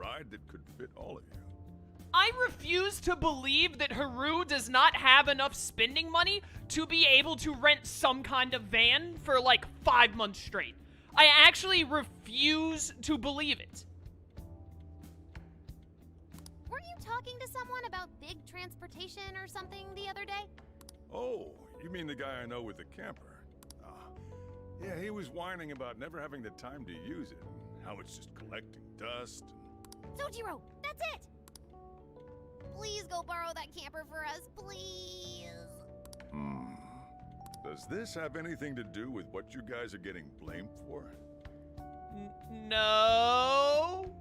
ride that could fit all of you. I refuse to believe that Haru does not have enough spending money to be able to rent some kind of van for like 5 months straight. I actually refuse to believe it. Weren't you talking to someone about big transportation or something the other day? Oh, you mean the guy I know with the camper? Yeah, he was whining about never having the time to use it, and how it's just collecting dust. Sojiro, that's it! Please go borrow that camper for us, please. Does this have anything to do with what you guys are getting blamed for? No.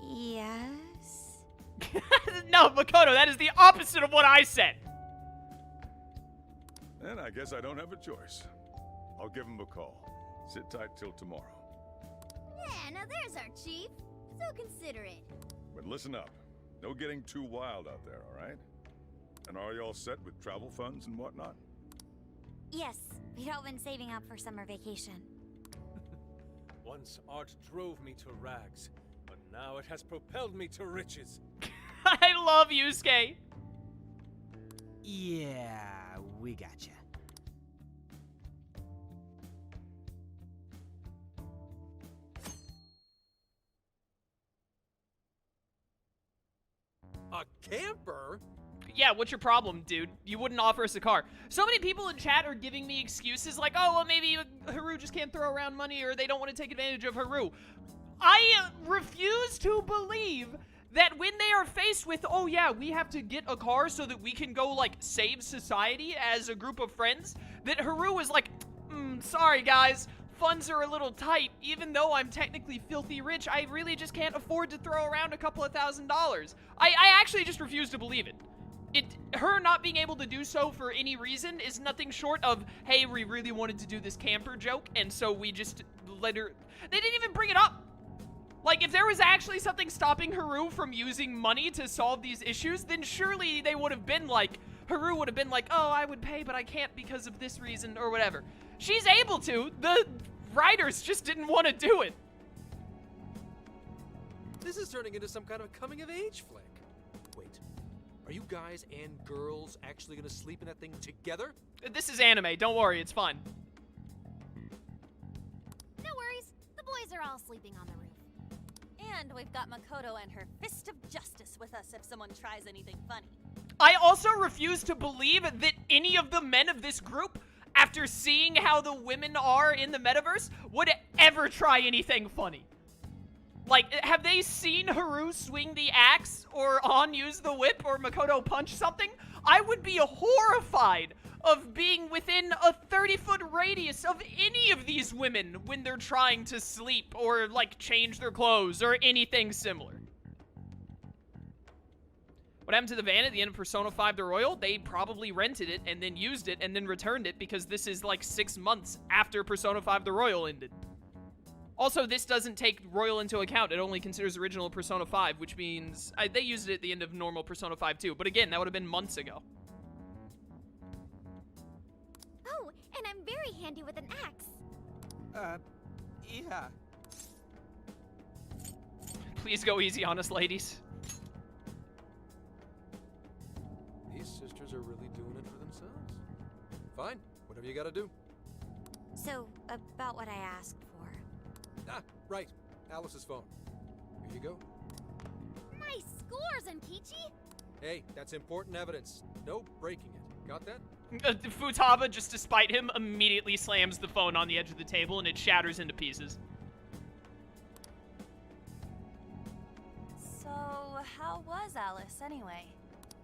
Yes? No, Makoto, that is the opposite of what I said. Then I guess I don't have a choice. I'll give him a call. Sit tight till tomorrow. Yeah, now there's our chief. So considerate. But listen up. No getting too wild out there, all right? And are you all set with travel funds and whatnot? Yes, we'd all been saving up for summer vacation. Once art drove me to rags, but now it has propelled me to riches. I love Yusuke. Yeah, we gotcha. A camper? Yeah, what's your problem, dude? You wouldn't offer us a car. So many people in chat are giving me excuses like, oh, well, maybe Haru just can't throw around money or they don't want to take advantage of Haru. I refuse to believe that when they are faced with, oh yeah, we have to get a car so that we can go, like, save society as a group of friends, that Haru is like, sorry guys, funds are a little tight. Even though I'm technically filthy rich, I really just can't afford to throw around a couple of $1,000s. I actually just refuse to believe it. Her not being able to do so for any reason is nothing short of, hey, we really wanted to do this camper joke, and so we just let her... They didn't even bring it up. Like, if there was actually something stopping Haru from using money to solve these issues, then surely they would have been like, Haru would have been like, oh, I would pay, but I can't because of this reason, or whatever. She's able to. The writers just didn't want to do it. This is turning into some kind of coming-of-age flick. Wait, are you guys and girls actually gonna sleep in that thing together? This is anime. Don't worry, it's fun. No worries. The boys are all sleeping on the roof. And we've got Makoto and her fist of justice with us if someone tries anything funny. I also refuse to believe that any of the men of this group, after seeing how the women are in the metaverse, would ever try anything funny. Like, have they seen Haru swing the axe, or An use the whip, or Makoto punch something? I would be horrified of being within a 30-foot radius of any of these women when they're trying to sleep, or, like, change their clothes, or anything similar. What happened to the van at the end of Persona 5 The Royal? They probably rented it, and then used it, and then returned it, because this is, like, 6 months after Persona 5 The Royal ended. Also, this doesn't take Royal into account. It only considers original Persona 5, which means... they used it at the end of normal Persona 5 too. But again, that would have been months ago. Oh, and I'm very handy with an axe. Yeah. Please go easy on us, ladies. These sisters are really doing it for themselves. Fine, whatever you gotta do. So, about what I asked for. Ah, right. Alice's phone. Here you go. Nice scores, Enkichi! Hey, that's important evidence. No breaking it. Got that? Futaba, just to spite him, immediately slams the phone on the edge of the table and it shatters into pieces. So, how was Alice, anyway?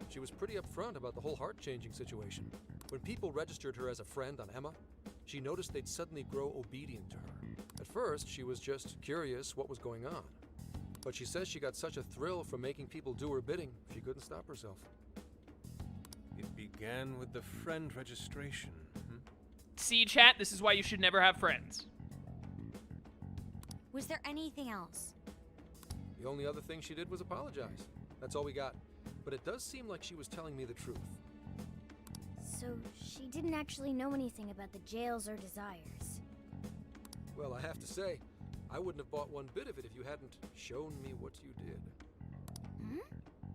She was pretty upfront about the whole heart-changing situation. When people registered her as a friend on Emma, she noticed they'd suddenly grow obedient to her. At first, she was just curious what was going on. But she says she got such a thrill from making people do her bidding, she couldn't stop herself. It began with the friend registration. See, chat, this is why you should never have friends. Was there anything else? The only other thing she did was apologize. That's all we got. But it does seem like she was telling me the truth. So she didn't actually know anything about the jails or desires. Well, I have to say, I wouldn't have bought one bit of it if you hadn't shown me what you did.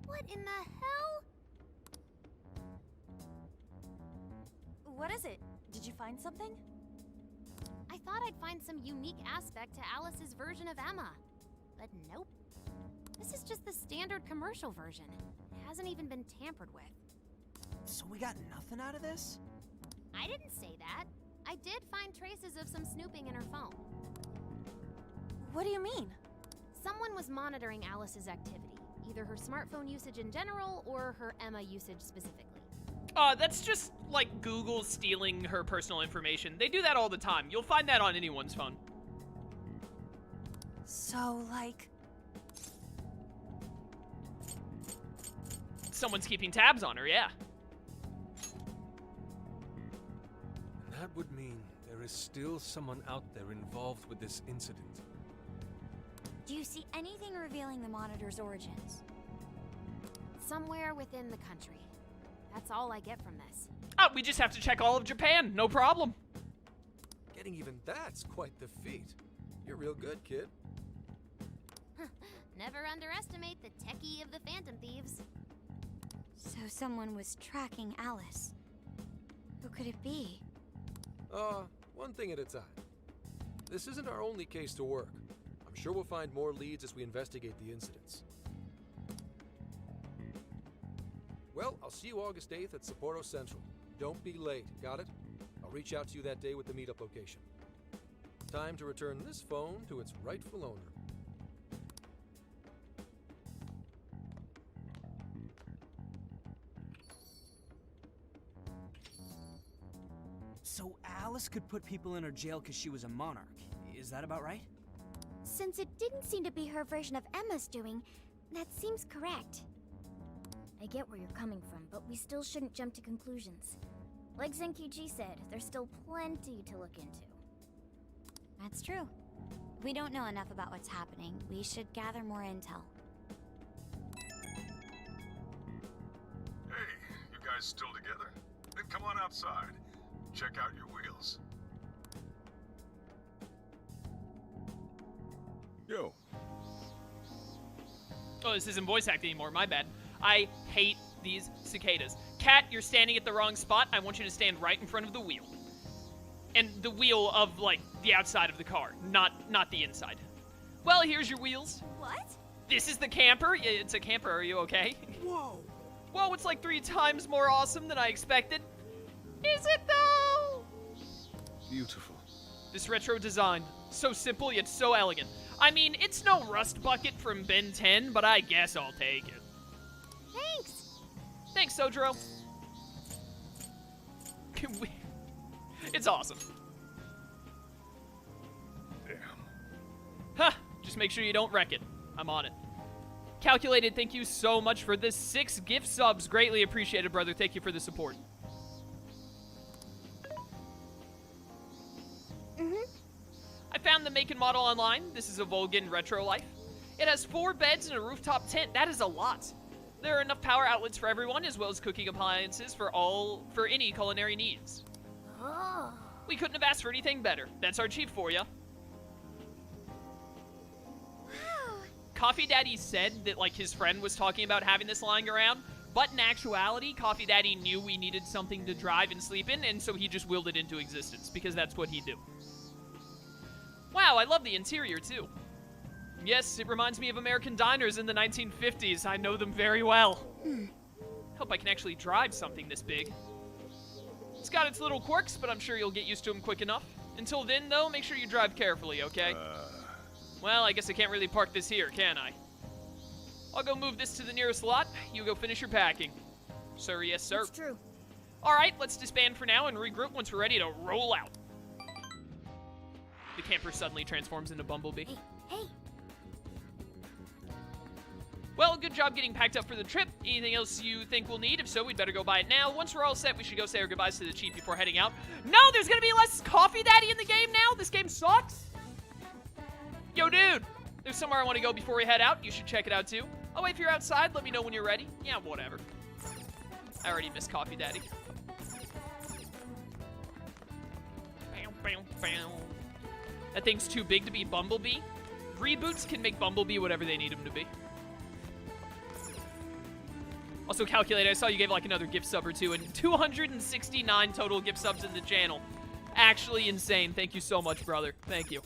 What in the hell? What is it? Did you find something? I thought I'd find some unique aspect to Alice's version of Emma. But nope. This is just the standard commercial version. It hasn't even been tampered with. So we got nothing out of this? I didn't say that. I did find traces of some snooping in her phone. What do you mean? Someone was monitoring Alice's activity, either her smartphone usage in general or her Emma usage specifically. That's just like Google stealing her personal information. They do that all the time. You'll find that on anyone's phone. So, like... Someone's keeping tabs on her, yeah. That would mean there is still someone out there involved with this incident. Do you see anything revealing the monitor's origins? Somewhere within the country. That's all I get from this. Oh, we just have to check all of Japan. No problem. Getting even that's quite the feat. You're real good, kid. Never underestimate the techie of the Phantom Thieves. So someone was tracking Alice. Who could it be? One thing at a time. This isn't our only case to work. I'm sure we'll find more leads as we investigate the incidents. Well, I'll see you August 8th at Sapporo Central. Don't be late, got it? I'll reach out to you that day with the meetup location. Time to return this phone to its rightful owner. So Alice could put people in her jail because she was a monarch. Is that about right? Since it didn't seem to be her version of Emma's doing, that seems correct. I get where you're coming from, but we still shouldn't jump to conclusions. Like Zenkyuji said, there's still plenty to look into. That's true. We don't know enough about what's happening. We should gather more intel. Hey, you guys still together? Then come on outside. Check out your wheels. Yo. Oh, this isn't voice acting anymore. My bad. I hate these cicadas. Cat, you're standing at the wrong spot. I want you to stand right in front of the wheel. And the wheel of, like, the outside of the car, not the inside. Well, here's your wheels. What? This is the camper. It's a camper. Are you okay? Whoa! Whoa, it's like 3 times more awesome than I expected. Is it, though? Beautiful. This retro design. So simple, yet so elegant. I mean, it's no rust bucket from Ben 10, but I guess I'll take it. Thanks! Thanks, Sojiro. It's awesome. Damn. Huh, just make sure you don't wreck it. I'm on it. Calculated, thank you so much for this 6 gift subs. Greatly appreciated, brother. Thank you for the support. I found the make and model online. This is a Volgan Retro Life. It has 4 beds and a rooftop tent. That is a lot. There are enough power outlets for everyone, as well as cooking appliances for any culinary needs. Oh. We couldn't have asked for anything better. That's our chief for you. Coffee Daddy said that, like, his friend was talking about having this lying around, but in actuality, Coffee Daddy knew we needed something to drive and sleep in, and so he just willed it into existence, because that's what he'd do. Wow, I love the interior, too. Yes, it reminds me of American diners in the 1950s. I know them very well. Hope I can actually drive something this big. It's got its little quirks, but I'm sure you'll get used to them quick enough. Until then, though, make sure you drive carefully, okay? Well, I guess I can't really park this here, can I? I'll go move this to the nearest lot. You go finish your packing. Sir, yes, sir. It's true. All right, let's disband for now and regroup once we're ready to roll out. The camper suddenly transforms into Bumblebee. Hey! Well, good job getting packed up for the trip. Anything else you think we'll need? If so, we'd better go buy it now. Once we're all set, we should go say our goodbyes to the Chief before heading out. No, there's gonna be less Coffee Daddy in the game now? This game sucks? Yo, dude! There's somewhere I want to go before we head out. You should check it out, too. Oh, wait, if you're outside, let me know when you're ready. Yeah, whatever. I already miss Coffee Daddy. Bow, bow, bow. That thing's too big to be Bumblebee. Reboots can make Bumblebee whatever they need him to be. Also, Calculate, I saw you gave like another gift sub or two, and 269 total gift subs in the channel. Actually insane. Thank you so much, brother. Thank you.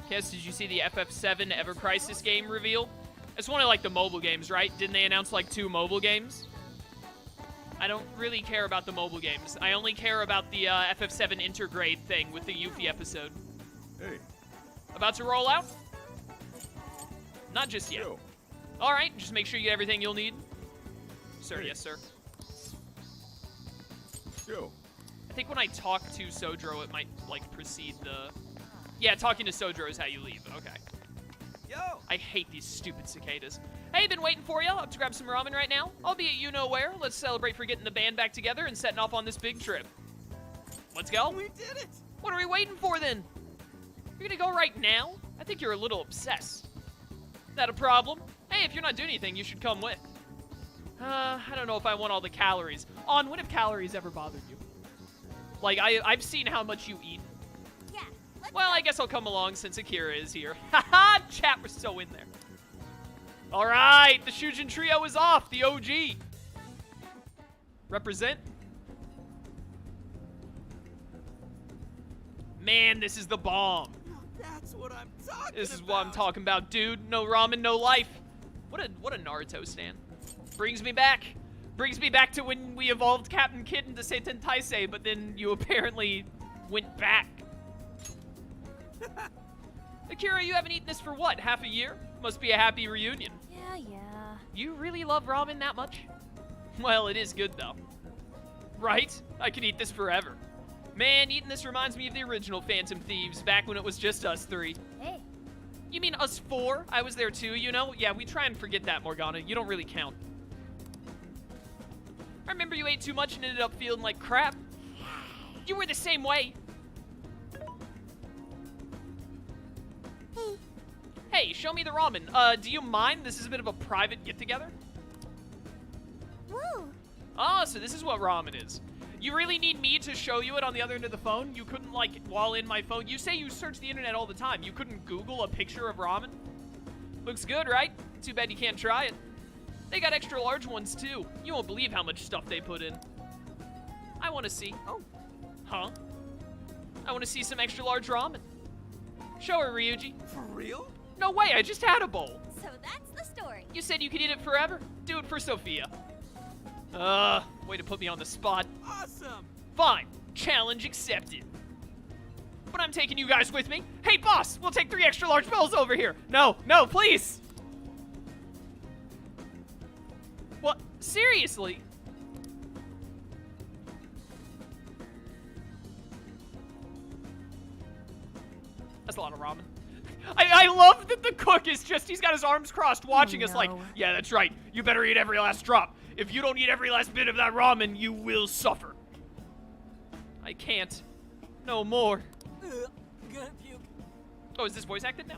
Kes, did you see the FF7 Ever Crisis game reveal? It's one of like the mobile games, right? Didn't they announce like 2 mobile games? I don't really care about the mobile games. I only care about the FF7 Intergrade thing with the Yuffie episode. Hey. About to roll out? Not just yet. Yo. All right, just make sure you get everything you'll need. Sir, Hey. yes, sir. Yo. I think when I talk to Sojro, it might, like, precede the... Yeah, talking to Sojro is how you leave. Okay. Yo! I hate these stupid cicadas. Hey, been waiting for you. Up to grab some ramen right now. I'll be at you-know-where. Let's celebrate for getting the band back together and setting off on this big trip. Let's go. We did it! What are we waiting for, then? You're gonna go right now? I think you're a little obsessed. That a problem? Hey, if you're not doing anything, you should come with. I don't know if I want all the calories. On, when have calories ever bothered you? Like, I've seen how much you eat. Yeah, let's Well, I guess I'll come along since Akira is here. Haha, chat, we're so in there. All right, the Shujin Trio is off, the OG. Represent. Man, this is the bomb. That's what I'm talking This is what I'm talking about, dude. No ramen, no life. What a Naruto stan. Brings me back to when we evolved Captain Kid into Seiten Taisei, but then you apparently went back. Akira, you haven't eaten this for what, half a year? Must be a happy reunion. Yeah. You really love ramen that much? Well, it is good, though. Right? I could eat this forever. Man, eating this reminds me of the original Phantom Thieves, back when it was just us 3. Hey, You mean us 4? I was there too, you know? Yeah, we try and forget that, Morgana. You don't really count. I remember you ate too much and ended up feeling like crap. You were the same way. Hey, show me the ramen. Do you mind? This is a bit of a private get-together. woo! Oh, so this is what ramen is. You really need me to show you it on the other end of the phone? You couldn't, like, while in my phone? You say you search the internet all the time. You couldn't Google a picture of ramen? Looks good, right? Too bad you can't try it. They got extra large ones, too. You won't believe how much stuff they put in. I want to see. Oh. Huh? I want to see some extra large ramen. Show her, Ryuji. For real? No way, I just had a bowl. So that's the story. You said you could eat it forever? Do it for Sophia. Way to put me on the spot. Awesome! Fine. Challenge accepted. But I'm taking you guys with me. Hey, boss, we'll take 3 extra large bowls over here. No, please. What? Seriously? That's a lot of ramen. I love that the cook is just, he's got his arms crossed watching us like, yeah, that's right. You better eat every last drop. If you don't eat every last bit of that ramen, you will suffer. I can't. No more. Gonna puke. Oh, is this voice acted now?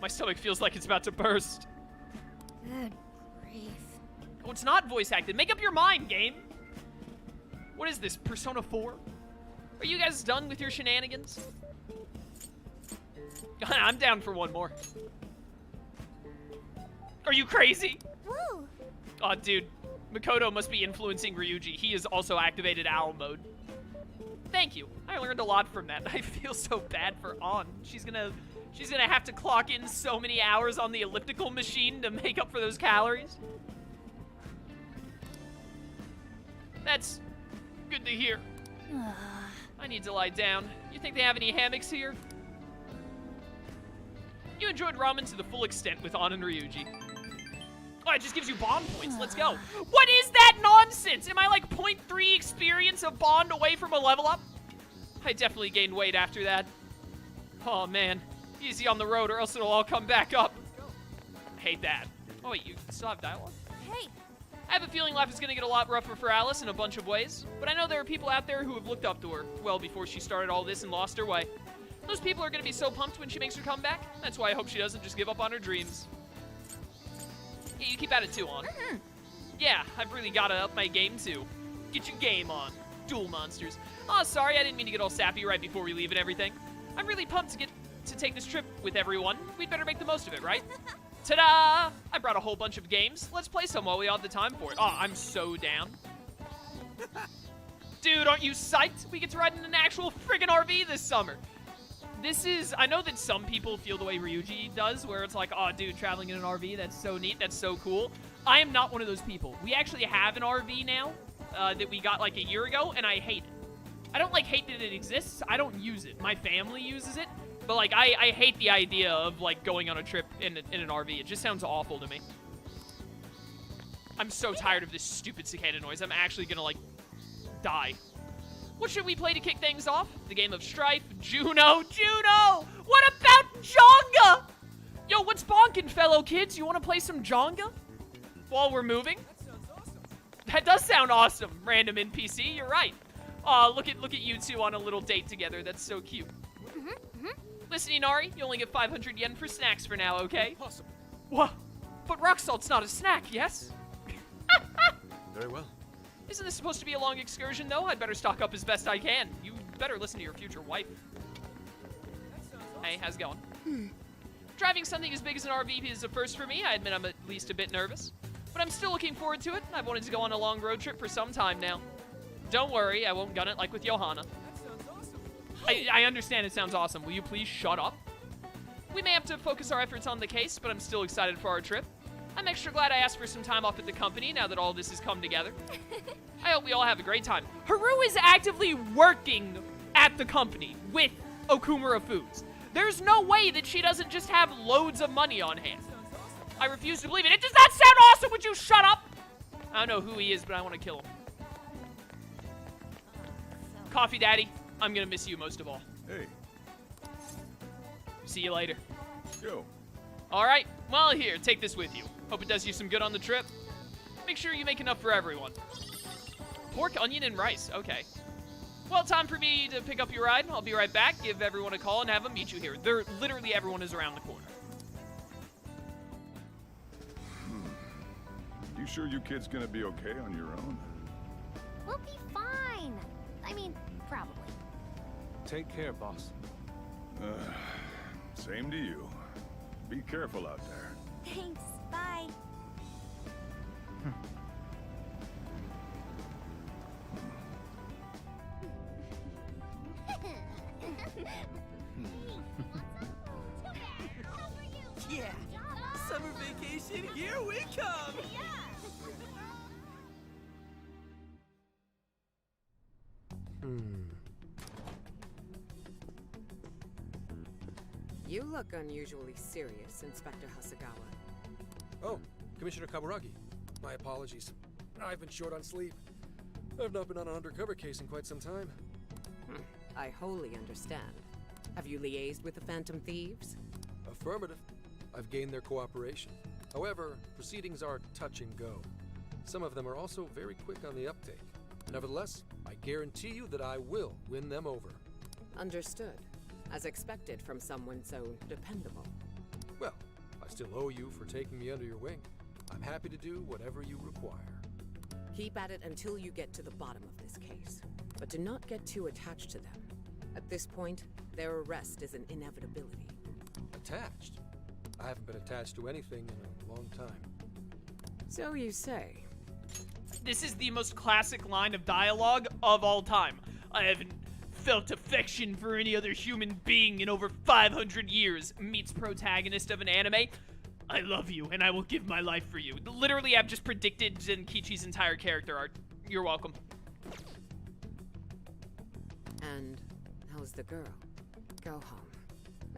My stomach feels like it's about to burst. Good grief. Oh, it's not voice acted. Make up your mind, game. What is this, Persona 4? Are you guys done with your shenanigans? I'm down for one more. Are you crazy? Woo! Oh, dude. Makoto must be influencing Ryuji. He has also activated owl mode. Thank you. I learned a lot from that. I feel so bad for An. She's gonna have to clock in so many hours on the elliptical machine to make up for those calories. That's good to hear. I need to lie down. You think they have any hammocks here? You enjoyed ramen to the full extent with An and Ryuji. Oh, it just gives you bond points. Let's go. What is that nonsense? Am I like 0.3 experience of bond away from a level up? I definitely gained weight after that. Oh, man. Easy on the road or else it'll all come back up. I hate that. Oh, wait, you still have dialogue? Hey, I have a feeling life is going to get a lot rougher for Alice in a bunch of ways, but I know there are people out there who have looked up to her well before she started all this and lost her way. Those people are going to be so pumped when she makes her comeback. That's why I hope she doesn't just give up on her dreams. Yeah, you keep at it too, on. Yeah, I've really gotta up my game too. Get your game on. Duel monsters. Oh, sorry, I didn't mean to get all sappy right before we leave and everything. I'm really pumped to take this trip with everyone. We'd better make the most of it, right? Ta-da! I brought a whole bunch of games. Let's play some while we have the time for it. Oh, I'm so down. Dude, aren't you psyched? We get to ride in an actual friggin' RV this summer. This is, I know that some people feel the way Ryuji does, where it's like, oh, dude, traveling in an RV, that's so neat, that's so cool. I am not one of those people. We actually have an RV now that we got like a year ago, and I hate it. I don't like hate that it exists. I don't use it. My family uses it, but like I hate the idea of like going on a trip in an RV. It just sounds awful to me. I'm so tired of this stupid cicada noise. I'm actually gonna like die. What should we play to kick things off? The game of Strife? Juno! Juno! What about Jonga? Yo, what's bonkin', fellow kids? You want to play some Jonga? While we're moving? That sounds awesome. That does sound awesome, random NPC. You're right. Aw, look at you two on a little date together. That's so cute. Listen, Inari, you only get 500 yen for snacks for now, okay? Possible. What? But rock salt's not a snack, yes? Very well. Isn't this supposed to be a long excursion, though? I'd better stock up as best I can. You better listen to your future wife. Hey, how's it going? Driving something as big as an RV is a first for me. I admit I'm at least a bit nervous. But I'm still looking forward to it. I've wanted to go on a long road trip for some time now. Don't worry, I won't gun it like with Johanna. That sounds awesome. I understand it sounds awesome. Will you please shut up? We may have to focus our efforts on the case, but I'm still excited for our trip. I'm extra glad I asked for some time off at the company now that all this has come together. I hope we all have a great time. Haru is actively working at the company with Okumura Foods. There's no way that she doesn't just have loads of money on hand. I refuse to believe it. It does not sound awesome. Would you shut up? I don't know who he is, but I want to kill him. Coffee Daddy, I'm going to miss you most of all. Hey, See you later. yo. All right, well, here, take this with you. Hope it does you some good on the trip. Make sure you make enough for everyone. Pork, onion, and rice. Okay. Well, time for me to pick up your ride. I'll be right back, give everyone a call, and have them meet you here. Literally everyone is around the corner. You sure you kids gonna be okay on your own? We'll be fine. I mean, probably. Take care, boss. Same to you. Be careful out there. Thanks. Bye. Yeah. Summer vacation, here we come. You look unusually serious, Inspector Hasegawa. Oh, Commissioner Kaburagi. My apologies. I've been short on sleep. I've not been on an undercover case in quite some time. I wholly understand. Have you liaised with the Phantom Thieves? Affirmative. I've gained their cooperation. However, proceedings are touch and go. Some of them are also very quick on the uptake. Nevertheless, I guarantee you that I will win them over. Understood. As expected from someone so dependable. Well, I still owe you for taking me under your wing. I'm happy to do whatever you require. Keep at it until you get to the bottom of this case. But do not get too attached to them. At this point, their arrest is an inevitability. Attached? I haven't been attached to anything in a long time. So you say. This is the most classic line of dialogue of all time. I haven't felt affection for any other human being in over 500 years, meets protagonist of an anime. I love you, and I will give my life for you. Literally, I've just predicted Zenkichi's entire character arc. You're welcome. And how's the girl? Go home.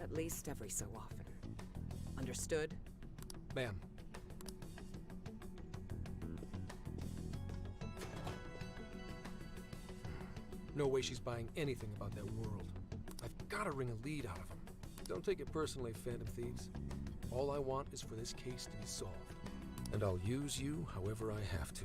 At least every so often. Understood? Ma'am. No way she's buying anything about that world. I've got to wring a lead out of him. Don't take it personally, Phantom Thieves. All I want is for this case to be solved. And I'll use you however I have to.